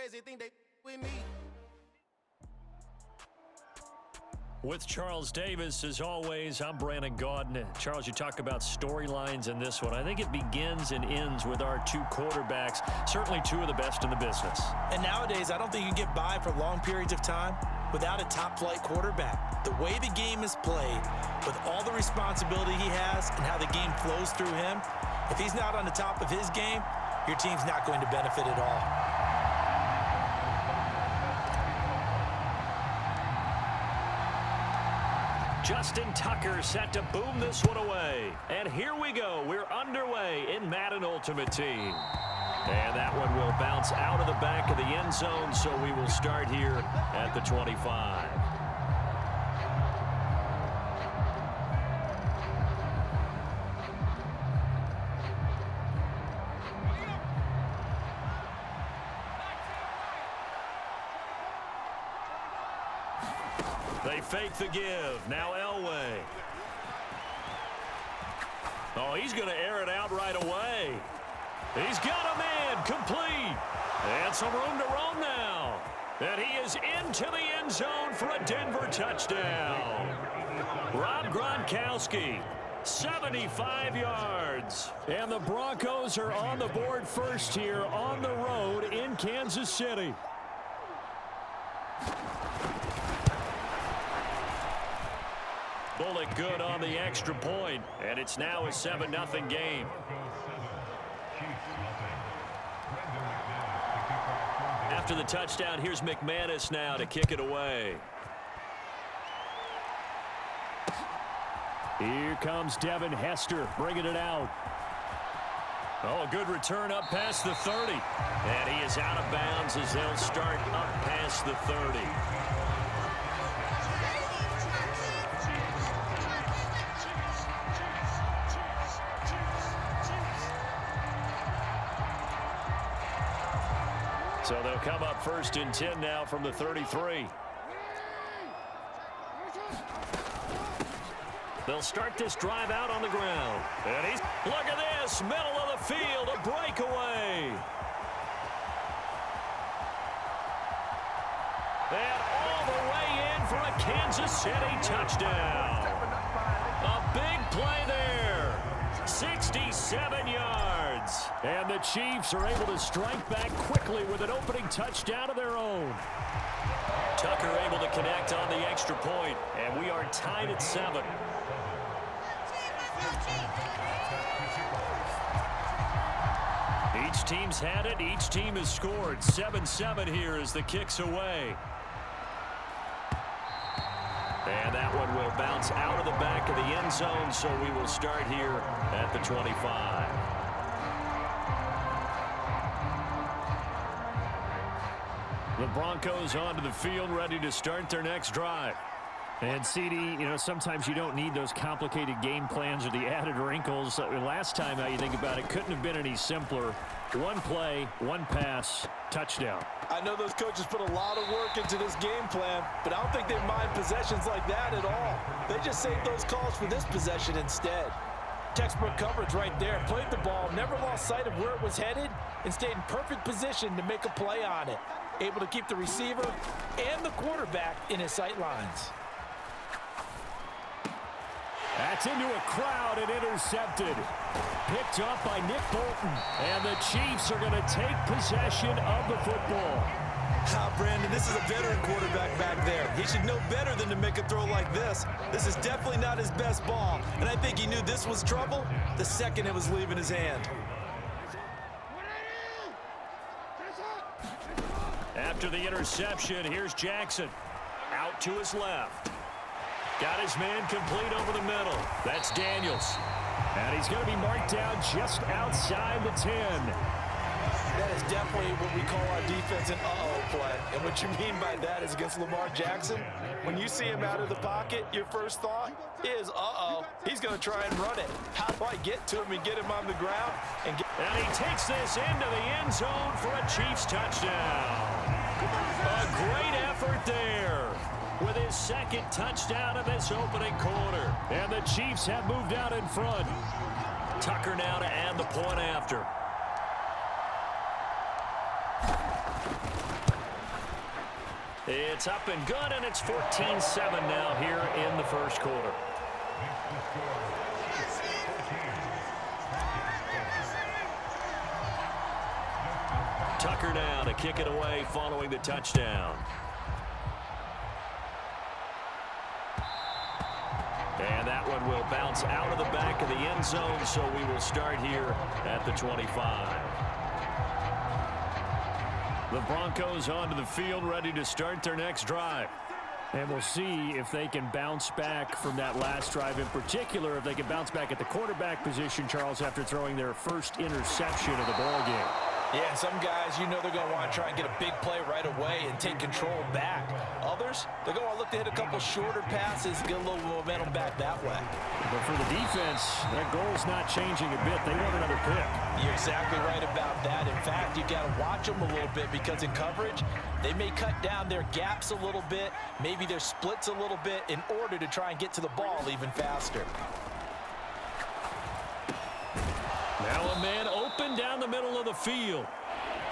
crazy, think they with me. With Charles Davis, as always, I'm Brandon Gaudin. Charles, you talk about storylines in this one. I think it begins and ends with our two quarterbacks, certainly two of the best in the business. And nowadays, I don't think you can get by for long periods of time without a top-flight quarterback. The way the game is played, with all the responsibility he has and how the game flows through him, if he's not on the top of his game, your team's not going to benefit at all. Justin Tucker set to boom this one away. And here we go. We're underway in Madden Ultimate Team. And that one will bounce out of the back of the end zone, so we will start here at the 25. They fake the give. Now Elway. Oh, he's going to air it out right away. He's got a man complete. And some room to roam now. And he is into the end zone for a Denver touchdown. Rob Gronkowski, 75 yards. And the Broncos are on the board first here on the road in Kansas City. Bullock good on the extra point, and it's now a 7-0 game. After the touchdown, here's McManus now to kick it away. Here comes Devin Hester bringing it out. Oh, a good return up past the 30. And he is out of bounds as they'll start up past the 30. So they'll come up 1st and 10 now from the 33. They'll start this drive out on the ground. And he's, look at this, middle of the field, a breakaway. And all the way in for a Kansas City touchdown. A big play there. 67 yards. And the Chiefs are able to strike back quickly with an opening touchdown of their own. Tucker able to connect on the extra point, and we are tied at 7. Each team's had it. Each team has scored. 7-7 here as the kick's away. And that one will bounce out of the back of the end zone, so we will start here at the 25. The Broncos onto the field, ready to start their next drive. And, CD, you know, sometimes you don't need those complicated game plans or the added wrinkles. Last time, now you think about it, couldn't have been any simpler. One play, one pass, touchdown. I know those coaches put a lot of work into this game plan, but I don't think they mind possessions like that at all. They just saved those calls for this possession instead. Textbook coverage right there. Played the ball, never lost sight of where it was headed, and stayed in perfect position to make a play on it. Able to keep the receiver and the quarterback in his sight lines. That's into a crowd and intercepted. Picked up by Nick Bolton. And the Chiefs are going to take possession of the football. Brandon, this is a veteran quarterback back there. He should know better than to make a throw like this. This is definitely not his best ball. And I think he knew this was trouble the second it was leaving his hand. After the interception, here's Jackson. Out to his left. Got his man complete over the middle. That's Daniels. And he's going to be marked down just outside the 10. That is definitely what we call our defense an uh-oh play. And what you mean by that is against Lamar Jackson, when you see him out of the pocket, your first thought is, uh-oh, he's going to try and run it. How do I get to him and get him on the ground? And he takes this into the end zone for a Chiefs touchdown. A great effort there with his second touchdown of this opening quarter. And the Chiefs have moved out in front. Tucker now to add the point after. It's up and good, and it's 14-7 now here in the first quarter. Tucker now to kick it away following the touchdown. And that one will bounce out of the back of the end zone, so we will start here at the 25. The Broncos onto the field, ready to start their next drive. And we'll see if they can bounce back from that last drive, in particular if they can bounce back at the quarterback position, Charles, after throwing their first interception of the ball game. Yeah, some guys, you know they're going to want to try and get a big play right away and take control back. Others, they're going to look to hit a couple shorter passes, get a little momentum back that way. But for the defense, that goal's not changing a bit. They want another pick. You're exactly right about that. In fact, you got to watch them a little bit because in coverage, they may cut down their gaps a little bit, maybe their splits a little bit in order to try and get to the ball even faster. Now a man open down the middle of the field.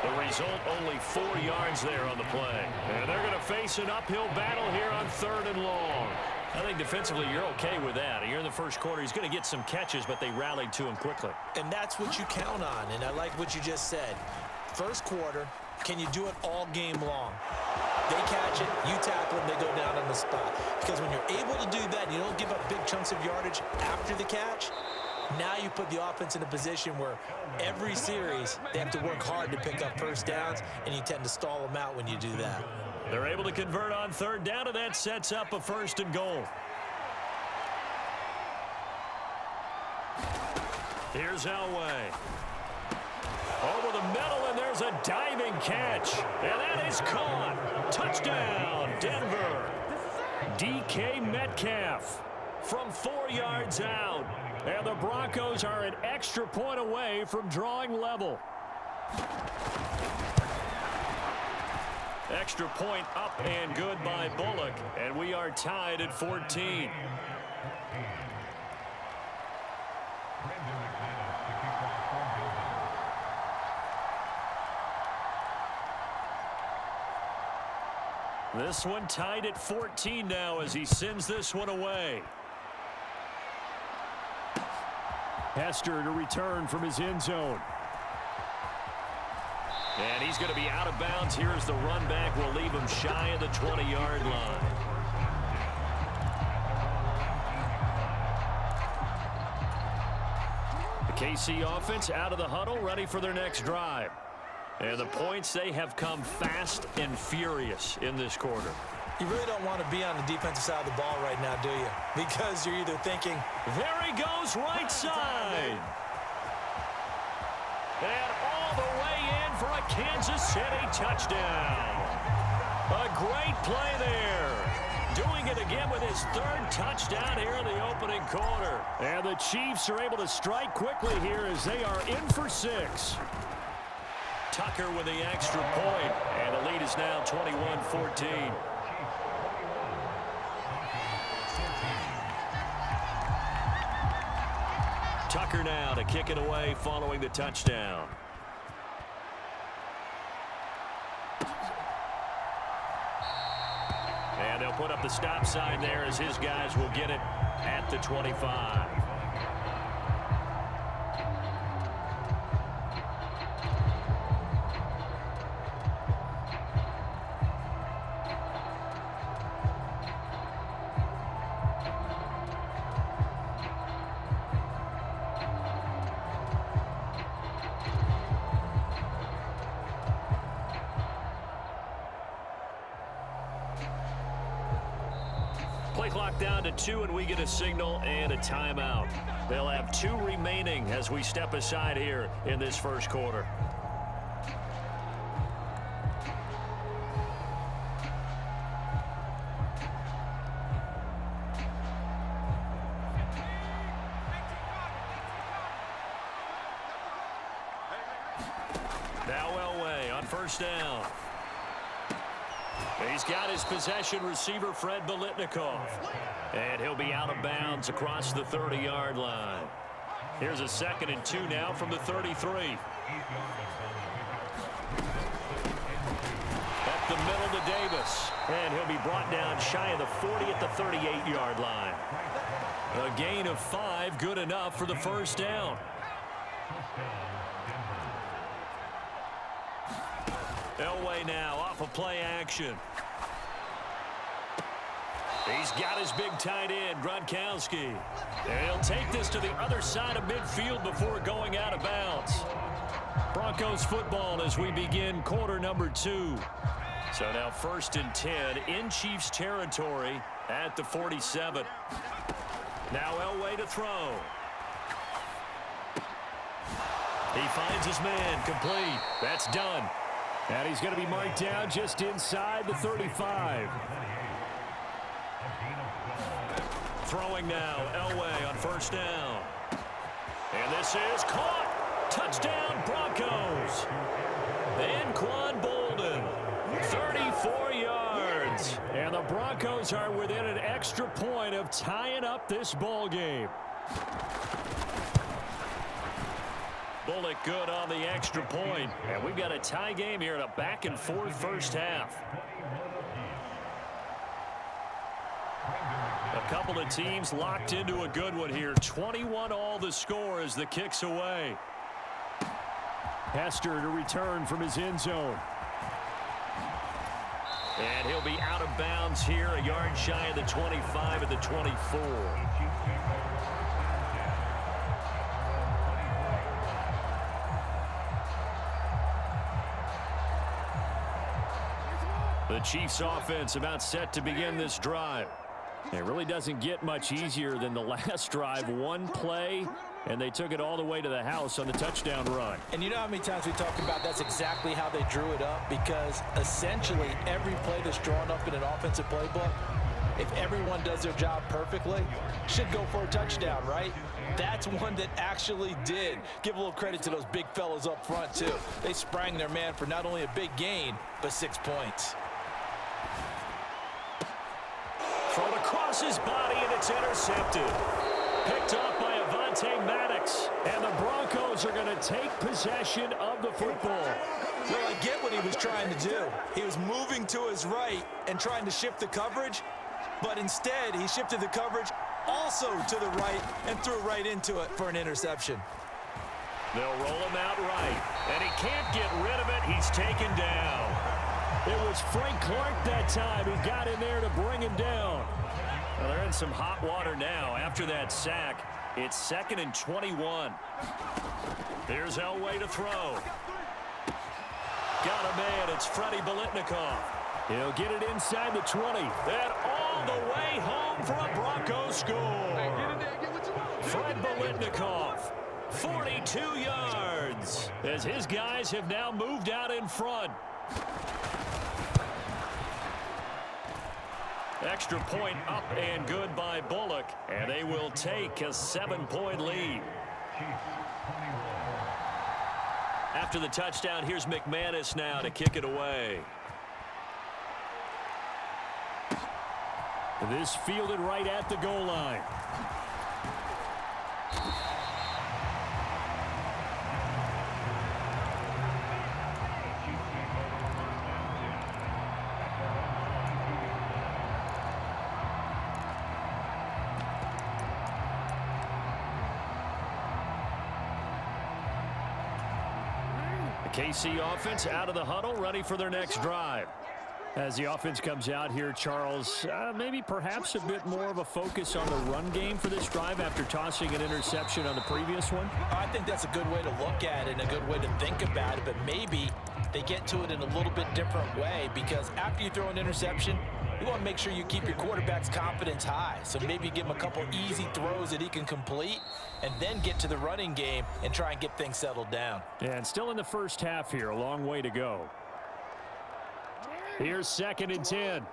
The result, only 4 yards there on the play. And they're going to face an uphill battle here on 3rd and long. I think defensively you're okay with that. You're in the first quarter. He's going to get some catches, but they rallied to him quickly. And that's what you count on, and I like what you just said. First quarter, can you do it all game long? They catch it, you tackle them, they go down on the spot. Because when you're able to do that, you don't give up big chunks of yardage after the catch. Now you put the offense in a position where every series they have to work hard to pick up first downs, and you tend to stall them out when you do that. They're able to convert on 3rd down, and that sets up a 1st and goal. Here's Elway. Over the middle, and there's a diving catch. And that is caught. Touchdown, Denver. DK Metcalf from 4 yards out. And the Broncos are an extra point away from drawing level. Extra point up and good by Bullock. And we are tied at 14. This one tied at 14 now as he sends this one away. Hester to return from his end zone. And he's going to be out of bounds. Here's the run back. We'll leave him shy of the 20-yard line. The KC offense out of the huddle, ready for their next drive. And the points, they have come fast and furious in this quarter. You really don't want to be on the defensive side of the ball right now, do you? Because you're either thinking, there he goes, right side. And all the way in for a Kansas City touchdown. A great play there. Doing it again with his 3rd touchdown here in the opening quarter. And the Chiefs are able to strike quickly here as they are in for 6. Tucker with the extra point, and the lead is now 21-14. Tucker now to kick it away following the touchdown. And they'll put up the stop sign there as his guys will get it at the 25. Play clock down to 2, and we get a signal and a timeout. They'll have 2 remaining as we step aside here in this first quarter. Now Elway on 1st down. He's got his possession receiver, Fred Biletnikoff. And he'll be out of bounds across the 30-yard line. Here's a 2nd and 2 now from the 33. Up the middle to Davis. loss. And he'll be brought down shy of the 40 at the 38-yard line. A gain of 5, good enough for the first down. Elway now off of play action. He's got his big tight end, Gronkowski. And he'll take this to the other side of midfield before going out of bounds. Broncos football as we begin quarter number 2. So now 1st and 10 in Chiefs territory at the 47. Now Elway to throw. He finds his man, complete. That's done. And he's going to be marked down just inside the 35. Throwing now, Elway on first down. And this is caught. Touchdown, Broncos. Anquan Boldin, 34 yards. And the Broncos are within an extra point of tying up this ball game. Bullock good on the extra point. And we've got a tie game here in a back-and-forth first half. A couple of teams locked into a good one here. 21 all the score as the kick's away. Hester to return from his end zone. And he'll be out of bounds here, a yard shy of the 25 at the 24. The Chiefs offense about set to begin this drive. It really doesn't get much easier than the last drive. One play, and they took it all the way to the house on the touchdown run. And you know how many times we talked about that's exactly how they drew it up, because essentially every play that's drawn up in an offensive playbook, if everyone does their job perfectly, should go for a touchdown, right? That's one that actually did. Give a little credit to those big fellas up front, too. They sprang their man for not only a big gain, but 6 points. Thrown across his body, and it's intercepted. Picked off by Avonte Maddox. And the Broncos are going to take possession of the football. Well, I get what he was trying to do. He was moving to his right and trying to shift the coverage, but instead he shifted the coverage also to the right and threw right into it for an interception. They'll roll him out right, and he can't get rid of it. He's taken down. It was Frank Clark that time who got in there to bring him down. Well, they're in some hot water now after that sack. It's 2nd and 21. Here's Elway to throw. Got a man. It's Freddie Biletnikoff. He'll get it inside the 20. And all the way home for a Broncos score. Fred Biletnikoff, 42 yards, as his guys have now moved out in front. Extra point up and good by Bullock, and they will take a 7-point lead. After the touchdown, here's McManus now to kick it away. This fielded right at the goal line. The KC offense out of the huddle, ready for their next drive. As the offense comes out here, Charles, maybe perhaps a bit more of a focus on the run game for this drive after tossing an interception on the previous one? I think that's a good way to look at it and a good way to think about it, but maybe they get to it in a little bit different way, because after you throw an interception, you want to make sure you keep your quarterback's confidence high. So maybe give him a couple easy throws that he can complete and then get to the running game and try and get things settled down. And still in the first half here, a long way to go. Here's 2nd and 10.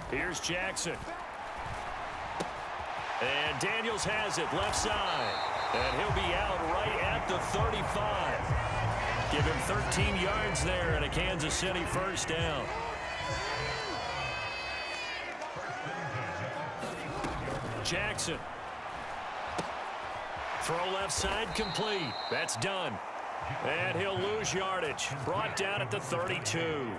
Here's Jackson. And Daniels has it left side. And he'll be out right at the 35. Give him 13 yards there and a Kansas City first down. Jackson. Throw left side complete. That's done. And he'll lose yardage. Brought down at the 32.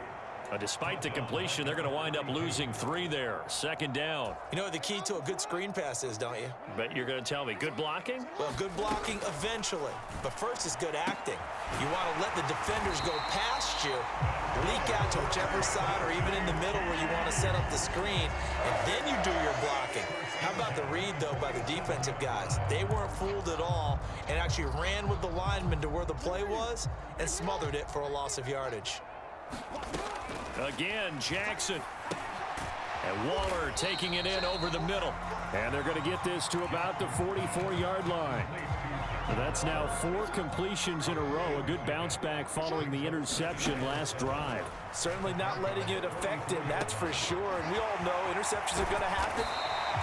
Despite the completion, they're going to wind up losing 3 there. Second down. You know what the key to a good screen pass is, don't you? Bet you're going to tell me. Good blocking? Well, good blocking eventually. But first is good acting. You want to let the defenders go past you, leak out to whichever side or even in the middle where you want to set up the screen, and then you do your blocking. How about the read, though, by the defensive guys? They weren't fooled at all and actually ran with the lineman to where the play was and smothered it for a loss of yardage. Again, Jackson. And Waller taking it in over the middle. And they're going to get this to about the 44-yard line. That's now 4 completions in a row. A good bounce back following the interception last drive. Certainly not letting it affect him, that's for sure. And we all know interceptions are going to happen.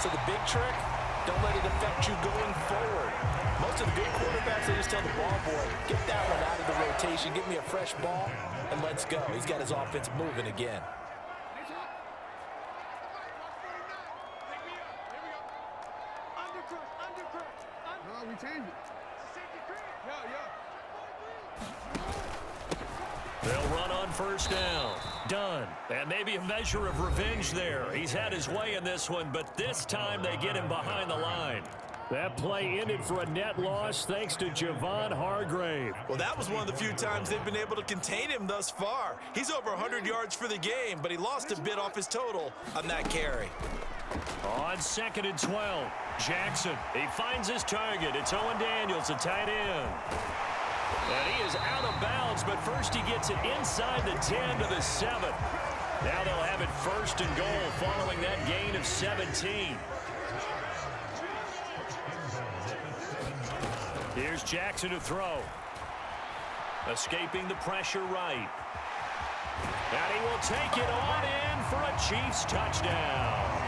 So the big trick, don't let it affect you going forward. Most of the good quarterbacks, they just tell the ball boy, get that one out of the rotation, give me a fresh ball, and let's go. He's got his offense moving again. They'll run on first down. Done. And maybe a measure of revenge there. He's had his way in this one, but this time they get him behind the line. That play ended for a net loss thanks to Javon Hargrave. Well, that was one of the few times they've been able to contain him thus far. He's over 100 yards for the game, but he lost a bit off his total on that carry. On 2nd and 12, Jackson. He finds his target. It's Owen Daniels, a tight end. And he is out of bounds, but first he gets it inside the 10 to the 7. Now they'll have it 1st and goal following that gain of 17. Here's Jackson to throw. Escaping the pressure right. And he will take it on in for a Chiefs touchdown.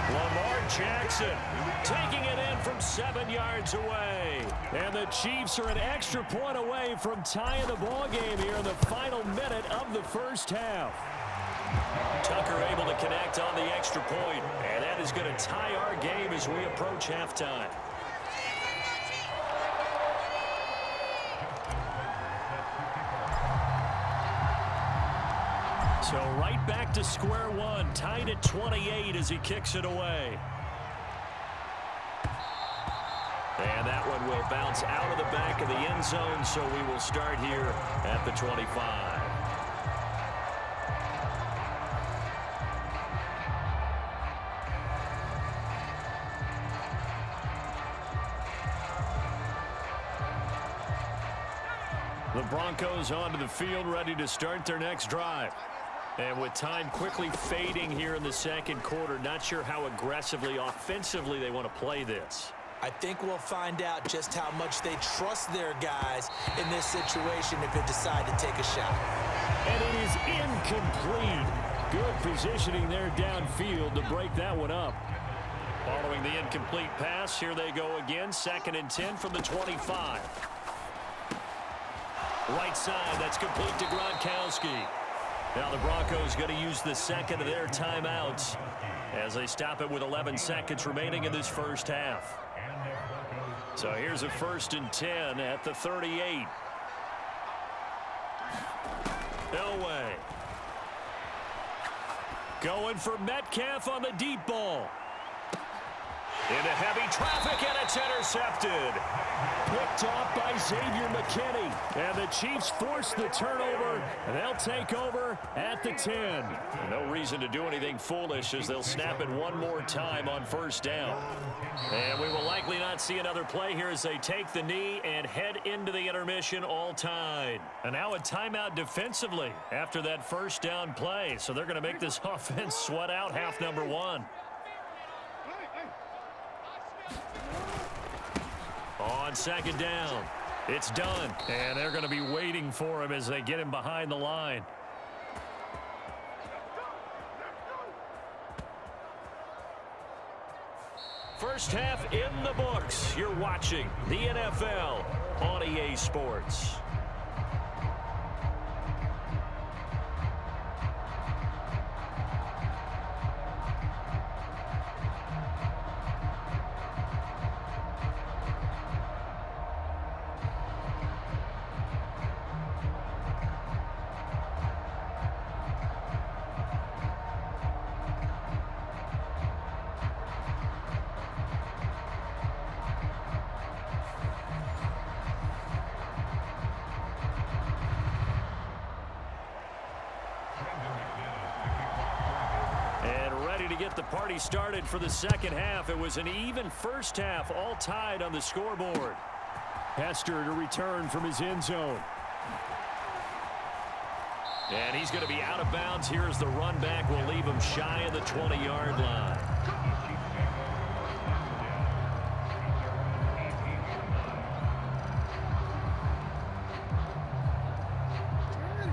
Lamar Jackson taking it in from 7 yards away. And the Chiefs are an extra point away from tying the ball game here in the final minute of the first half. Tucker able to connect on the extra point, and that is going to tie our game as we approach halftime. So right back to square one, tied at 28 as he kicks it away. And that one will bounce out of the back of the end zone, so we will start here at the 25. The Broncos onto the field, ready to start their next drive. And with time quickly fading here in the second quarter, not sure how aggressively, offensively they want to play this. I think we'll find out just how much they trust their guys in this situation if they decide to take a shot. And it is incomplete. Good positioning there downfield to break that one up. Following the incomplete pass, here they go again, 2nd and 10 from the 25. Right side, that's complete to Gronkowski. Now the Broncos going to use the second of their timeouts as they stop it with 11 seconds remaining in this first half. So here's a 1st and 10 at the 38. Elway. Going for Metcalf on the deep ball. Into heavy traffic, and it's intercepted. Picked off by Xavier McKinney. And the Chiefs force the turnover, and they'll take over at the 10. No reason to do anything foolish as they'll snap it one more time on first down. And we will likely not see another play here as they take the knee and head into the intermission all tied. And now a timeout defensively after that first down play. So they're going to make this offense sweat out half number one. On 2nd down, it's done. And they're going to be waiting for him as they get him behind the line. First half in the books. You're watching the NFL on EA Sports. get the party started for the second half. It was an even first half, all tied on the scoreboard. Hester to return from his end zone. And he's going to be out of bounds here as the run back will leave him shy of the 20-yard line.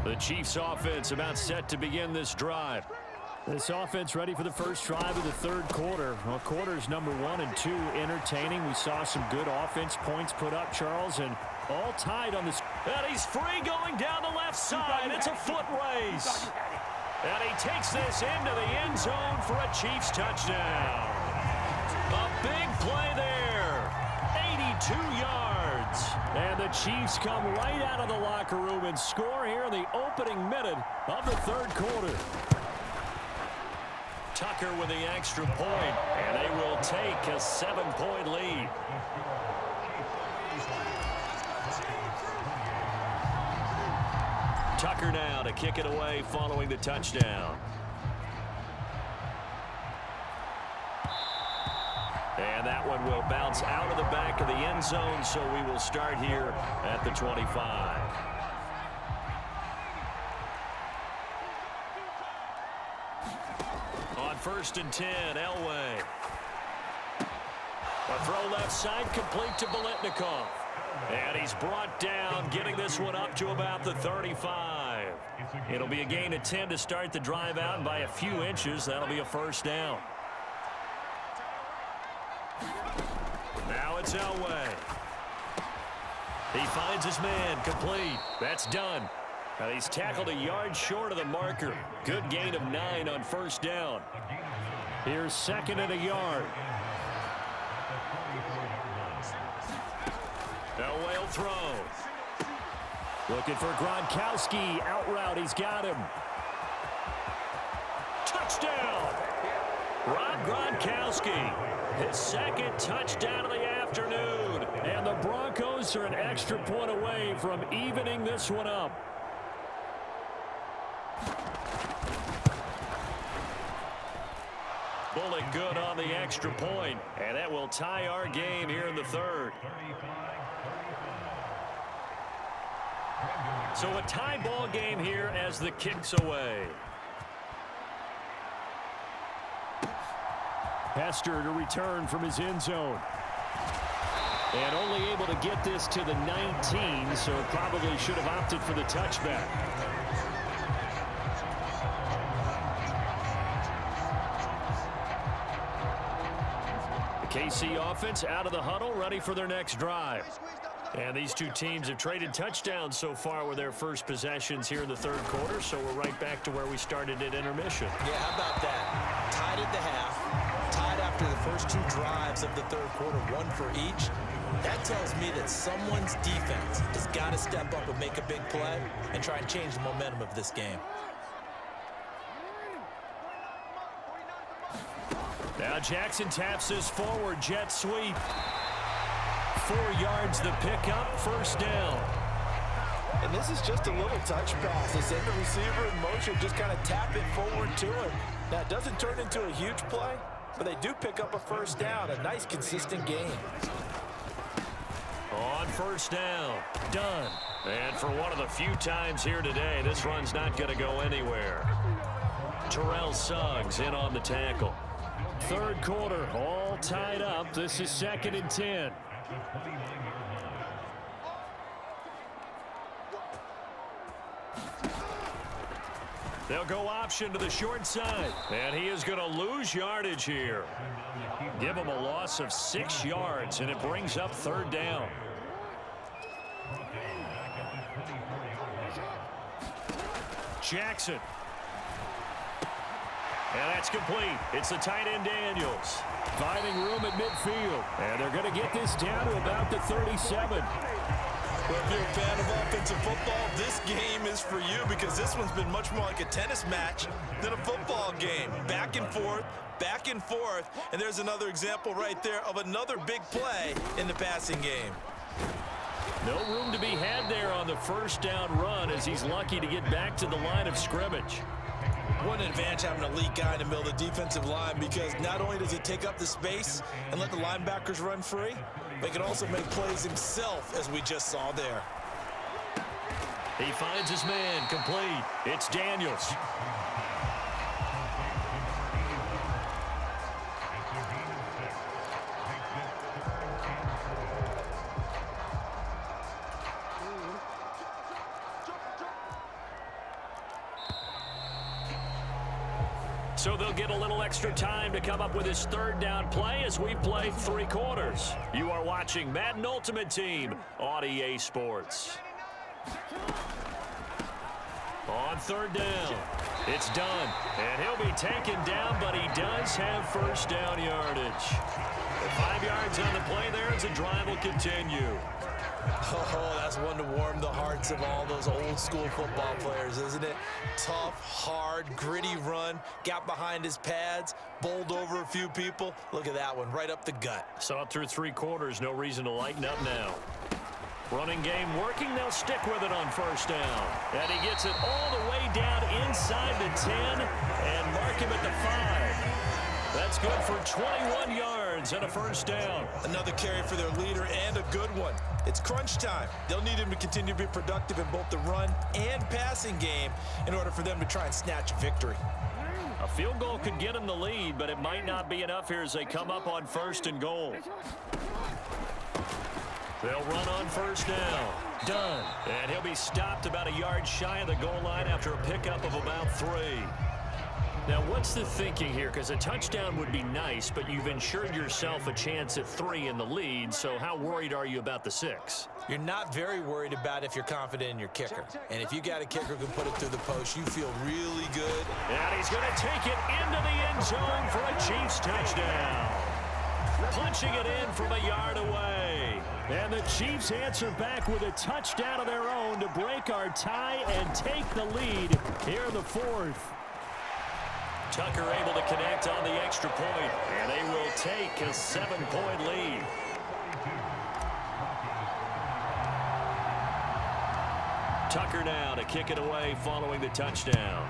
The Chiefs offense about set to begin this drive. This offense ready for the first drive of the third quarter. Well, quarters number 1 and 2 entertaining. We saw some good offense points put up, Charles, and all tied on this. And he's free going down the left side. It's a foot race. And he takes this into the end zone for a Chiefs touchdown. A big play there. 82 yards. And the Chiefs come right out of the locker room and score here in the opening minute of the third quarter. Tucker with the extra point, and they will take a 7-point lead. Tucker now to kick it away following the touchdown. And that one will bounce out of the back of the end zone, so we will start here at the 25. On 1st and 10, Elway. A throw left side complete to Biletnikoff. And he's brought down, getting this one up to about the 35. It'll be a gain of 10 to start the drive out, and by a few inches, that'll be a first down. Now it's Elway. He finds his man, complete. That's done. Now he's tackled a yard short of the marker. Good gain of 9 on first down. Here's 2nd and a yard. Elway will throw. Looking for Gronkowski. Out route. He's got him. Touchdown! Rob Gronkowski. His 2nd touchdown of the afternoon. And the Broncos are an extra point away from evening this one up. Bullock good on the extra point, and that will tie our game here in the third. So a tie ball game here as the kick's away. Hester to return from his end zone. And only able to get this to the 19, so probably should have opted for the touchback. The KC offense out of the huddle, ready for their next drive. And these two teams have traded touchdowns so far with their first possessions here in the third quarter, so we're right back to where we started at intermission. Yeah, how about that? Tied at the half, tied after the first 2 drives of the third quarter, 1 for each. That tells me that someone's defense has got to step up and make a big play and try and change the momentum of this game. Now Jackson taps this forward jet sweep. 4 yards the pickup, first down. And this is just a little touch pass. They send the receiver in motion, just kind of tap it forward to him. Now, it doesn't turn into a huge play, but they do pick up a first down, a nice, consistent gain. On first down, done. And for one of the few times here today, this run's not going to go anywhere. Terrell Suggs in on the tackle. Third quarter, all tied up. This is 2nd and 10. They'll go option to the short side. And he is going to lose yardage here. Give him a loss of 6 yards, and it brings up third down. Jackson. And that's complete. It's the tight end Daniels. Finding room at midfield. And they're going to get this down to about the 37. Well, if you're a fan of offensive football, this game is for you because this one's been much more like a tennis match than a football game. Back and forth, and there's another example right there of another big play in the passing game. No room to be had there on the first down run as he's lucky to get back to the line of scrimmage. What an advantage having an elite guy in the middle of the defensive line, because not only does he take up the space and let the linebackers run free, but he can also make plays himself, as we just saw there. He finds his man, complete. It's Daniels. So they'll get a little extra time to come up with his third down play as we've played 3 quarters. You are watching Madden Ultimate Team on EA Sports. On third down, it's done. And he'll be taken down, but he does have first down yardage. 5 yards on the play there as the drive will continue. Oh, that's one to warm the hearts of all those old school football players, isn't it? Tough, hard, gritty run, got behind his pads, bowled over a few people. Look at that one, right up the gut. Saw it through 3 quarters, no reason to lighten up now. Running game working, they'll stick with it on first down. And he gets it all the way down inside the 10 and mark him at the 5. That's good for 21 yards and a first down. Another carry for their leader and a good one. It's crunch time. They'll need him to continue to be productive in both the run and passing game in order for them to try and snatch a victory. A field goal could get him the lead, but it might not be enough here as they come up on first and goal. They'll run on first down. Done. And he'll be stopped about a yard shy of the goal line after a pickup of about 3. Now, what's the thinking here? Because a touchdown would be nice, but you've ensured yourself a chance at 3 in the lead, so how worried are you about the 6? You're not very worried about if you're confident in your kicker. And if you got a kicker who can put it through the post, you feel really good. And he's going to take it into the end zone for a Chiefs touchdown. Punching it in from a yard away. And the Chiefs answer back with a touchdown of their own to break our tie and take the lead here in the 4th. Tucker able to connect on the extra point, and they will take a 7-point lead. Tucker now to kick it away following the touchdown.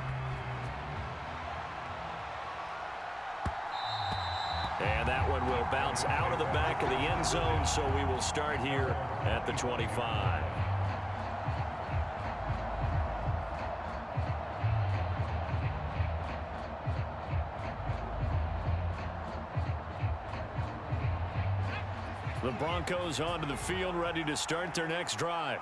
And that one will bounce out of the back of the end zone, so we will start here at the 25. The Broncos onto the field, ready to start their next drive.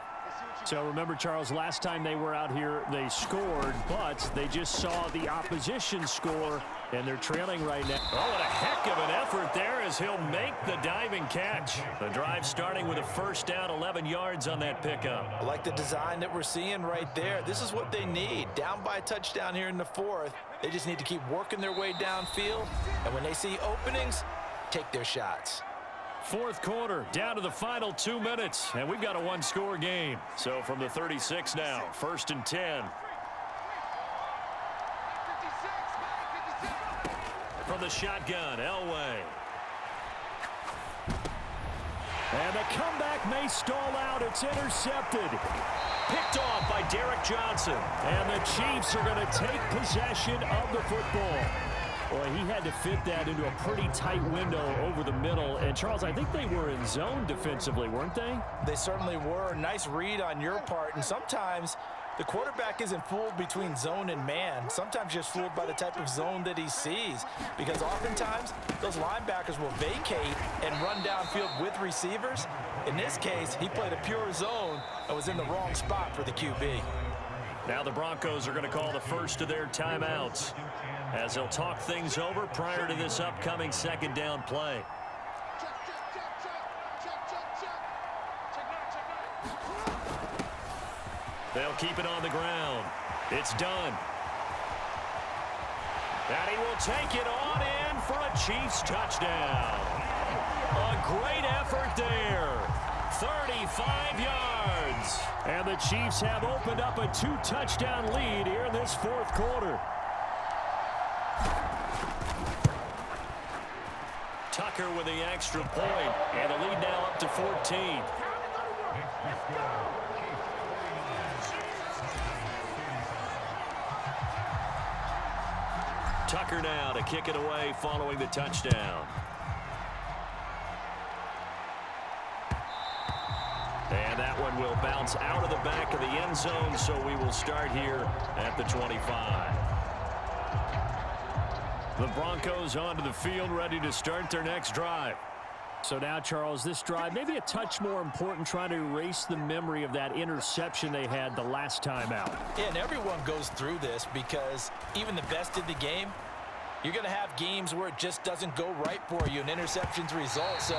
So remember, Charles, last time they were out here, they scored, but they just saw the opposition score, and they're trailing right now. Oh, what a heck of an effort there as he'll make the diving catch. The drive starting with a first down, 11 yards on that pickup. I like the design that we're seeing right there. This is what they need. Down by a touchdown here in the 4th. They just need to keep working their way downfield, and when they see openings, take their shots. 4th quarter, down to the final 2 minutes, and we've got a 1-score game. So from the 36 now, 1st and 10. From the shotgun, Elway. And the comeback may stall out. It's intercepted. Picked off by Derek Johnson. And the Chiefs are going to take possession of the football. Boy, he had to fit that into a pretty tight window over the middle. And, Charles, I think they were in zone defensively, weren't they? They certainly were. Nice read on your part. And sometimes the quarterback isn't fooled between zone and man. Sometimes just fooled by the type of zone that he sees. Because oftentimes, those linebackers will vacate and run downfield with receivers. In this case, he played a pure zone and was in the wrong spot for the QB. Now the Broncos are going to call the first of their timeouts, as they'll talk things over prior to this upcoming 2nd down play. They'll keep it on the ground. It's done. And he will take it on in for a Chiefs touchdown. A great effort there. 35 yards. And the Chiefs have opened up a 2-touchdown lead here in this 4th quarter. Tucker with the extra point, and the lead now up to 14. Tucker now to kick it away following the touchdown. And that one will bounce out of the back of the end zone, so we will start here at the 25. The Broncos onto the field, ready to start their next drive. So now, Charles, this drive maybe a touch more important, trying to erase the memory of that interception they had the last time out. Yeah, and everyone goes through this because even the best in the game, you're going to have games where it just doesn't go right for you, and interceptions result. So,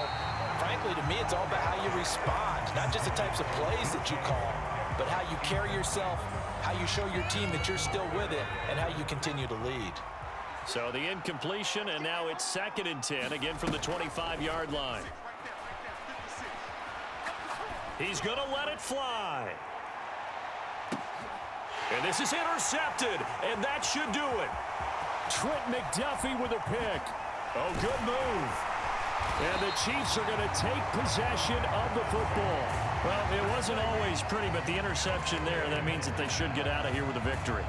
frankly, to me, it's all about how you respond, not just the types of plays that you call, but how you carry yourself, how you show your team that you're still with it, and how you continue to lead. So the incompletion, and now it's 2nd and 10, again from the 25-yard line. He's going to let it fly. And this is intercepted, and that should do it. Trent McDuffie with a pick. Oh, good move. And the Chiefs are going to take possession of the football. Well, it wasn't always pretty, but the interception there, that means that they should get out of here with a victory.